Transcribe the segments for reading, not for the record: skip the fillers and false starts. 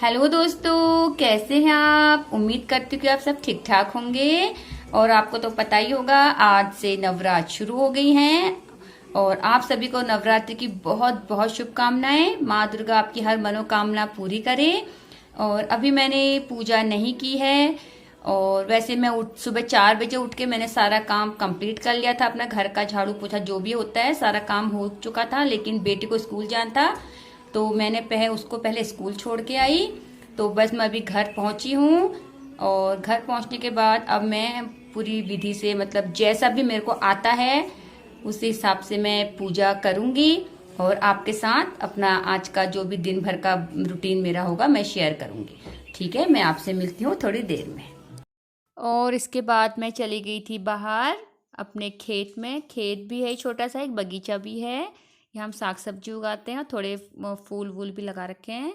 Hello दोस्तों, कैसे हैं आप। उम्मीद करती हूँ कि आप सब ठीक ठाक होंगे। और आपको तो पता ही होगा, आज से नवरात्र शुरू हो गई हैं और आप सभी को नवरात्रि की बहुत बहुत शुभकामनाएं। माँ दुर्गा आपकी हर मनोकामना पूरी करे। और अभी मैंने पूजा नहीं की है। और वैसे मैं सुबह 4 बजे उठ के मैंने सारा काम कंप्लीट कर लिया था। अपना घर का झाड़ू पोछा जो भी होता है सारा काम हो चुका था, लेकिन बेटी को स्कूल जाना था तो मैंने उसको पहले स्कूल छोड़ के आई। तो बस मैं अभी घर पहुंची हूँ। और घर पहुंचने के बाद अब मैं पूरी विधि से, मतलब जैसा भी मेरे को आता है उस हिसाब से मैं पूजा करूंगी। और आपके साथ अपना आज का जो भी दिन भर का रूटीन मेरा होगा मैं शेयर करूंगी। ठीक है, मैं आपसे मिलती हूँ थोड़ी देर में। और इसके बाद मैं चली गई थी बाहर अपने खेत में। खेत भी है, छोटा सा एक बगीचा भी है। यहाँ हम साग सब्जी उगाते हैं, थोड़े फूल वूल भी लगा रखे हैं।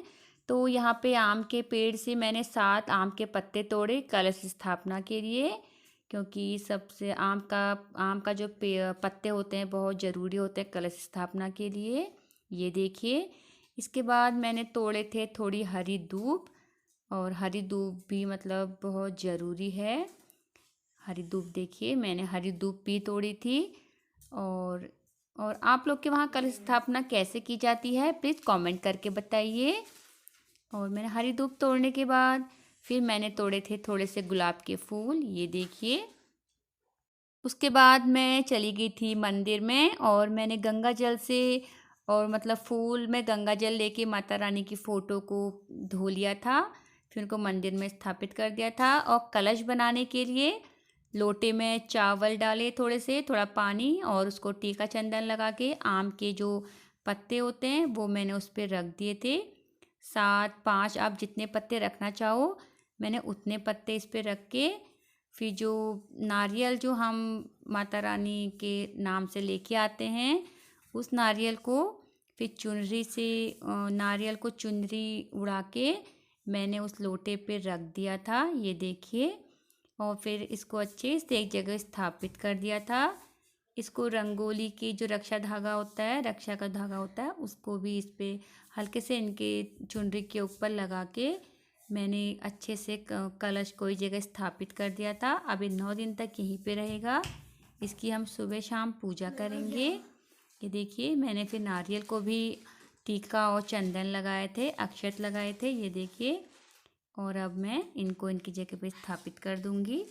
तो यहाँ पे आम के पेड़ से मैंने 7 आम के पत्ते तोड़े कलश स्थापना के लिए, क्योंकि सबसे आम का जो पत्ते होते हैं बहुत ज़रूरी होते हैं कलश स्थापना के लिए। ये देखिए। इसके बाद मैंने तोड़े थे थोड़ी हरी दूब। और हरी दूब भी मतलब बहुत ज़रूरी है। हरी दूब देखिए, मैंने हरी दूब भी तोड़ी थी। और और आप लोग के वहाँ कलश स्थापना कैसे की जाती है प्लीज़ कमेंट करके बताइए। और मैंने हरी दूब तोड़ने के बाद फिर मैंने तोड़े थे थोड़े से गुलाब के फूल, ये देखिए। उसके बाद मैं चली गई थी मंदिर में और मैंने गंगा जल से, और मतलब फूल में गंगा जल लेके माता रानी की फ़ोटो को धो लिया था। फिर उनको मंदिर में स्थापित कर दिया था। और कलश बनाने के लिए लोटे में चावल डाले, थोड़ा पानी, और उसको टीका चंदन लगा के आम के जो पत्ते होते हैं वो मैंने उस पर रख दिए थे। 7 5 आप जितने पत्ते रखना चाहो मैंने उतने पत्ते इस पर रख के, फिर जो नारियल जो हम माता रानी के नाम से लेके आते हैं उस नारियल को फिर चुनरी से, नारियल को चुनरी उड़ा के मैंने उस लोटे पे रख दिया था, ये देखिए। और फिर इसको अच्छे से एक जगह स्थापित कर दिया था। इसको रंगोली की जो रक्षा धागा होता है, रक्षा का धागा होता है, उसको भी इस पे हल्के से इनके चुनरी के ऊपर लगा के मैंने अच्छे से कलश को इस जगह स्थापित कर दिया था। अभी 9 दिन तक यहीं पे रहेगा। इसकी हम सुबह शाम पूजा करेंगे। ये देखिए, मैंने फिर नारियल को भी टीका और चंदन लगाए थे, अक्षत लगाए थे, ये देखिए। और अब मैं इनको इनकी जगह पे स्थापित कर दूंगी।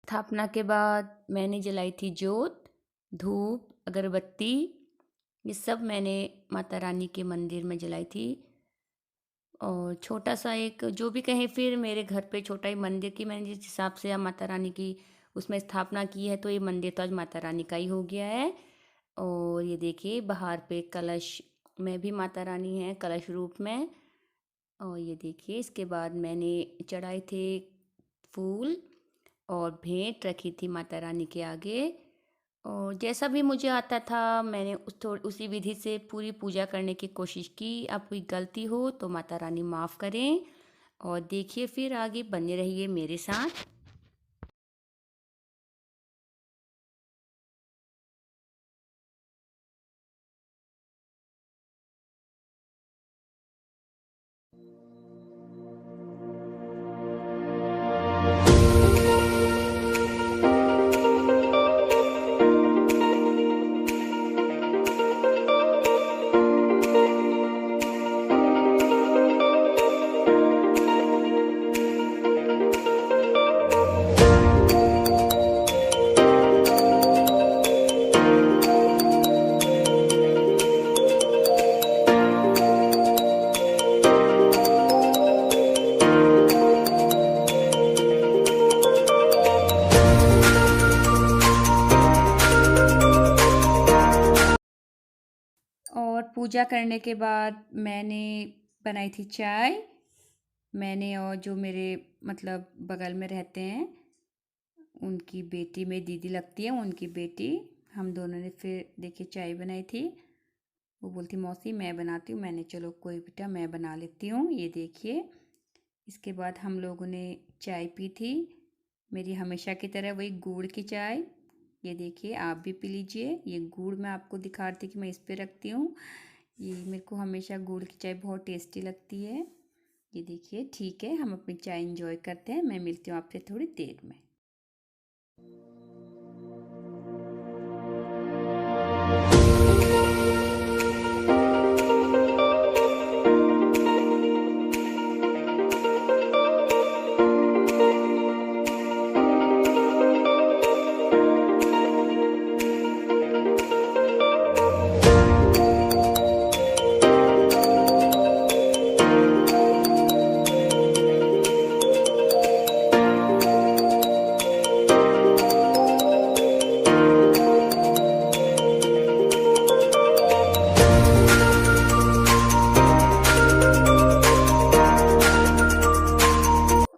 स्थापना के बाद मैंने जलाई थी जोत, धूप, अगरबत्ती, ये सब मैंने माता रानी के मंदिर में जलाई थी। और छोटा सा एक जो भी कहें, फिर मेरे घर पे छोटा ही मंदिर की मैंने जिस हिसाब से माता रानी की उसमें स्थापना की है, तो ये मंदिर तो आज माता रानी का ही हो गया है। और ये देखिए, बाहर पे कलश में भी माता रानी है कलश रूप में। और ये देखिए, इसके बाद मैंने चढ़ाए थे फूल और भेंट रखी थी माता रानी के आगे। और जैसा भी मुझे आता था मैंने उसी विधि से पूरी पूजा करने की कोशिश की। अब कोई गलती हो तो माता रानी माफ़ करें। और देखिए, फिर आगे बने रहिए मेरे साथ। पूजा करने के बाद मैंने बनाई थी चाय। मैंने और जो मेरे मतलब बगल में रहते हैं उनकी बेटी, मेरी दीदी लगती है, उनकी बेटी, हम दोनों ने फिर देखिए चाय बनाई थी। वो बोलती मौसी मैं बनाती हूँ, मैंने चलो कोई बेटा मैं बना लेती हूँ। ये देखिए, इसके बाद हम लोगों ने चाय पी थी, मेरी हमेशा की तरह वही गुड़ की चाय। ये देखिए आप भी पी लीजिए। ये गुड़ मैं आपको दिखा रही थी कि मैं इस पे रखती हूँ। ये मेरे को हमेशा गुड़ की चाय बहुत टेस्टी लगती है। ये देखिए, ठीक है, हम अपनी चाय इंजॉय करते हैं। मैं मिलती हूँ आपसे थोड़ी देर में।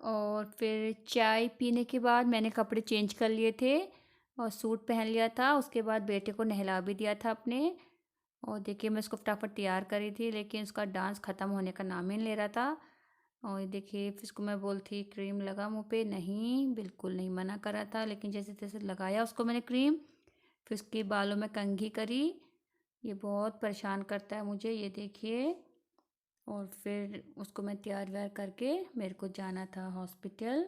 और फिर चाय पीने के बाद मैंने कपड़े चेंज कर लिए थे और सूट पहन लिया था। उसके बाद बेटे को नहला भी दिया था अपने। और देखिए मैं उसको फटाफट तैयार करी थी, लेकिन उसका डांस ख़त्म होने का नाम ही नहीं ले रहा था। और ये देखिए फिर उसको मैं बोलती क्रीम लगा मुँह पे, नहीं बिल्कुल नहीं, मना करा था, लेकिन जैसे तैसे लगाया उसको मैंने क्रीम। फिर उसके बालों में कंघी करी। ये बहुत परेशान करता है मुझे, ये देखिए। और फिर उसको मैं तैयार व्यार करके मेरे को जाना था हॉस्पिटल,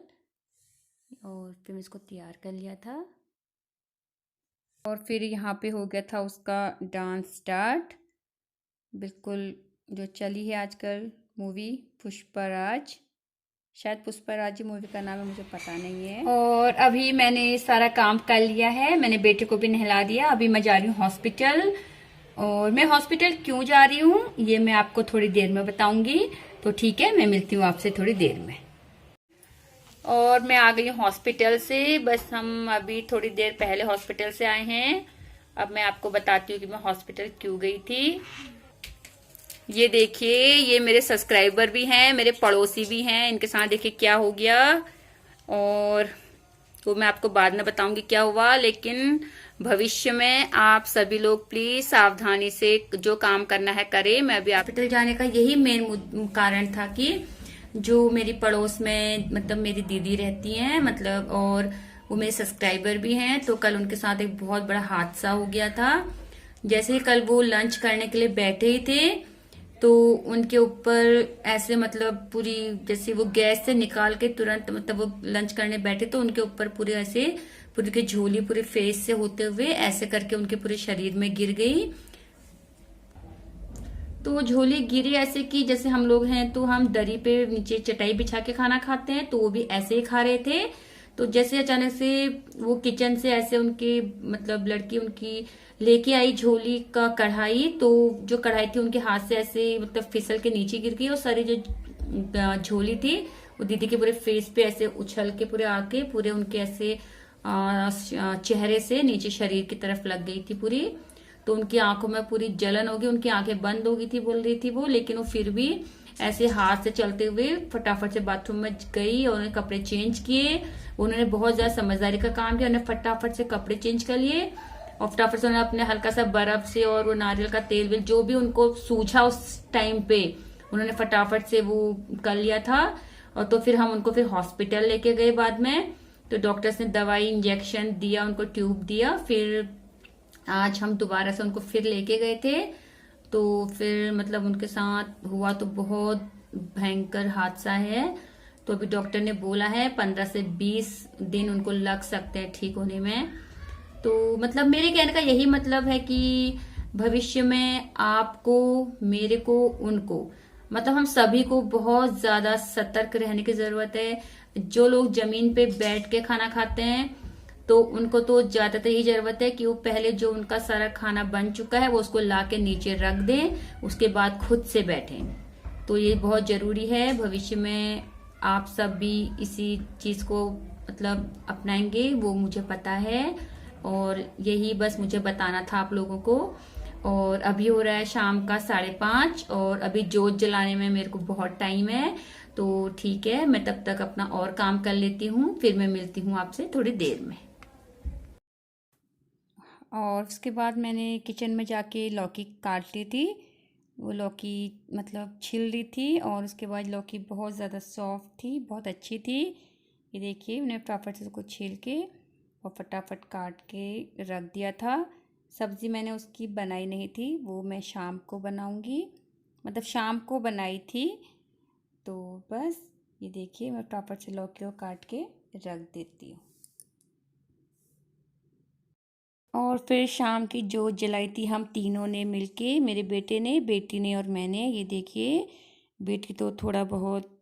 और फिर मैं इसको तैयार कर लिया था। और फिर यहाँ पे हो गया था उसका डांस स्टार्ट, बिल्कुल जो चली है आजकल मूवी पुष्पराज, शायद पुष्पराज ही मूवी का नाम है, मुझे पता नहीं है। और अभी मैंने सारा काम कर लिया है, मैंने बेटे को भी नहला दिया। अभी मैं जा रही हूँ हॉस्पिटल। और मैं हॉस्पिटल क्यों जा रही हूँ ये मैं आपको थोड़ी देर में बताऊंगी, तो ठीक है, मैं मिलती हूँ आपसे थोड़ी देर में। और मैं आ गई हूँ हॉस्पिटल से, बस हम अभी थोड़ी देर पहले हॉस्पिटल से आए हैं। अब मैं आपको बताती हूँ कि मैं हॉस्पिटल क्यों गई थी। ये देखिए, ये मेरे सब्सक्राइबर भी हैं, मेरे पड़ोसी भी हैं, इनके साथ देखिए क्या हो गया। और वो मैं आपको बाद में बताऊंगी क्या हुआ, लेकिन भविष्य में आप सभी लोग प्लीज सावधानी से जो काम करना है करें। मैं अभी हॉस्पिटल जाने का यही मेन कारण था कि जो मेरी पड़ोस में मतलब मेरी दीदी रहती हैं मतलब, और वो मेरे सब्सक्राइबर भी हैं, तो कल उनके साथ एक बहुत बड़ा हादसा हो गया था। जैसे ही कल वो लंच करने के लिए बैठे ही थे, तो उनके ऊपर ऐसे मतलब पूरी, जैसे वो गैस से निकाल के तुरंत मतलब वो लंच करने बैठे तो उनके ऊपर पूरे ऐसे पूरी की झोली पूरे फेस से होते हुए ऐसे करके उनके पूरे शरीर में गिर गई। तो वो झोली गिरी ऐसे कि जैसे हम लोग हैं तो हम दरी पे नीचे चटाई बिछा के खाना खाते हैं, तो वो भी ऐसे ही खा रहे थे। तो जैसे अचानक से वो किचन से ऐसे उनकी मतलब लड़की उनकी लेके आई झोली का कढ़ाई, तो जो कढ़ाई थी उनके हाथ से ऐसे मतलब फिसल के नीचे गिर गई, और सारी जो झोली थी वो दीदी के पूरे फेस पे ऐसे उछल के पूरे आके पूरे उनके ऐसे चेहरे से नीचे शरीर की तरफ लग गई थी पूरी। तो उनकी आंखों में पूरी जलन होगी, उनकी आंखें बंद हो गई थी बोल रही थी वो, लेकिन वो फिर भी ऐसे हाथ से चलते हुए फटाफट से बाथरूम में गई और उन्होंने कपड़े चेंज किए। उन्होंने बहुत ज्यादा समझदारी का काम किया, उन्होंने फटाफट से कपड़े चेंज कर लिए और फटाफट से उन्होंने अपने हल्का सा बर्फ से और वो नारियल का तेल वेल जो भी उनको सूझा उस टाइम पे उन्होंने फटाफट से वो कर लिया था। और तो फिर हम उनको फिर हॉस्पिटल लेके गए बाद में, तो डॉक्टर्स ने दवाई इंजेक्शन दिया, उनको ट्यूब दिया। फिर आज हम दोबारा से उनको फिर लेके गए थे, तो फिर मतलब उनके साथ हुआ तो बहुत भयंकर हादसा है। तो अभी डॉक्टर ने बोला है 15 से 20 दिन उनको लग सकते हैं ठीक होने में। तो मतलब मेरे कहने का यही मतलब है कि भविष्य में आपको, मेरे को, उनको, मतलब हम सभी को बहुत ज्यादा सतर्क रहने की जरूरत है। जो लोग जमीन पे बैठ के खाना खाते हैं तो उनको तो ज्यादातर यही जरूरत है कि वो पहले जो उनका सारा खाना बन चुका है वो उसको ला के नीचे रख दें, उसके बाद खुद से बैठें। तो ये बहुत जरूरी है। भविष्य में आप सब भी इसी चीज को मतलब अपनाएंगे वो मुझे पता है, और यही बस मुझे बताना था आप लोगों को। और अभी हो रहा है शाम का 5:30 और अभी जोत जलाने में मेरे को बहुत टाइम है। तो ठीक है, मैं तब तक अपना और काम कर लेती हूँ, फिर मैं मिलती हूँ आपसे थोड़ी देर में। और उसके बाद मैंने किचन में जाके लौकी काट ली थी। वो लौकी मतलब छिल रही थी और उसके बाद लौकी बहुत ज़्यादा सॉफ्ट थी, बहुत अच्छी थी। ये देखिए, मैंने फटाफट से उसको छील के और फटाफट काट के रख दिया था। सब्ज़ी मैंने उसकी बनाई नहीं थी, वो मैं शाम को बनाऊंगी, मतलब शाम को बनाई थी। तो बस ये देखिए, मैं फटाफट से लौकी को काट के रख देती हूँ। और फिर शाम की जोत जलाई थी हम तीनों ने मिलके, मेरे बेटे ने, बेटी ने और मैंने। ये देखिए, बेटी तो थोड़ा बहुत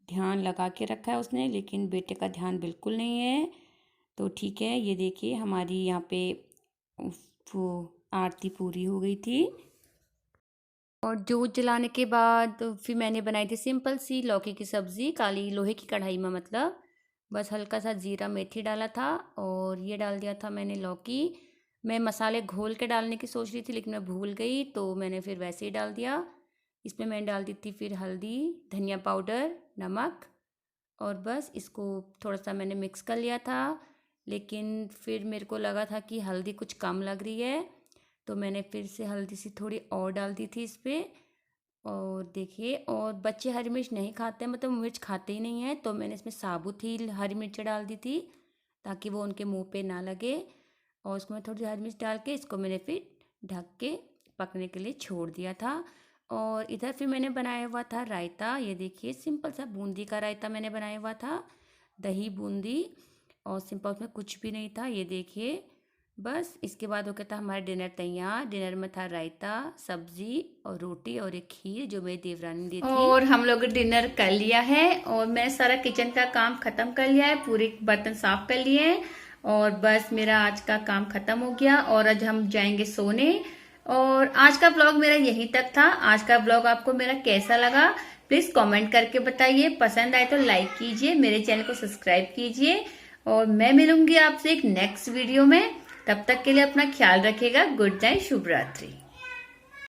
ध्यान लगा के रखा है उसने, लेकिन बेटे का ध्यान बिल्कुल नहीं है। तो ठीक है, ये देखिए हमारी यहाँ पे वो आरती पूरी हो गई थी। और जोत जलाने के बाद फिर मैंने बनाई थी सिंपल सी लौकी की सब्ज़ी, काली लोहे की कढ़ाई में, मतलब बस हल्का सा जीरा मेथी डाला था और ये डाल दिया था मैंने लौकी। मैं मसाले घोल के डालने की सोच रही थी लेकिन मैं भूल गई, तो मैंने फिर वैसे ही डाल दिया। इसमें मैंने डाल दी थी फिर हल्दी, धनिया पाउडर, नमक, और बस इसको थोड़ा सा मैंने मिक्स कर लिया था। लेकिन फिर मेरे को लगा था कि हल्दी कुछ कम लग रही है, तो मैंने फिर से हल्दी सी थोड़ी और डाल दी थी इस पर। और देखिए, और बच्चे हरी मिर्च नहीं खाते हैं, मतलब मिर्च खाते ही नहीं हैं, तो मैंने इसमें साबुत ही हरी मिर्च डाल दी थी ताकि वो उनके मुंह पे ना लगे। और उसको मैं थोड़ी हरी मिर्च डाल के इसको मैंने फिर ढक के पकने के लिए छोड़ दिया था। और इधर फिर मैंने बनाया हुआ था रायता। ये देखिए, सिंपल सा बूंदी का रायता मैंने बनाया हुआ था, दही बूंदी, और सिंपल, उसमें कुछ भी नहीं था। ये देखिए, बस इसके बाद हो गया था हमारा डिनर तैयार। डिनर में था रायता, सब्जी और रोटी और एक खीर जो मेरी देवरानी ने दी थी। और हम लोग डिनर कर लिया है और मैं सारा किचन का काम खत्म कर लिया है, पूरे बर्तन साफ कर लिए हैं और बस मेरा आज का काम खत्म हो गया और आज हम जाएंगे सोने। और आज का ब्लॉग मेरा यहीं तक था। आज का ब्लॉग आपको मेरा कैसा लगा प्लीज कमेंट करके बताइए। पसंद आए तो लाइक कीजिए, मेरे चैनल को सब्सक्राइब कीजिए और मैं मिलूंगी आपसे एक नेक्स्ट वीडियो में। तब तक के लिए अपना ख्याल रखिएगा। गुड नाइट, शुभ रात्रि।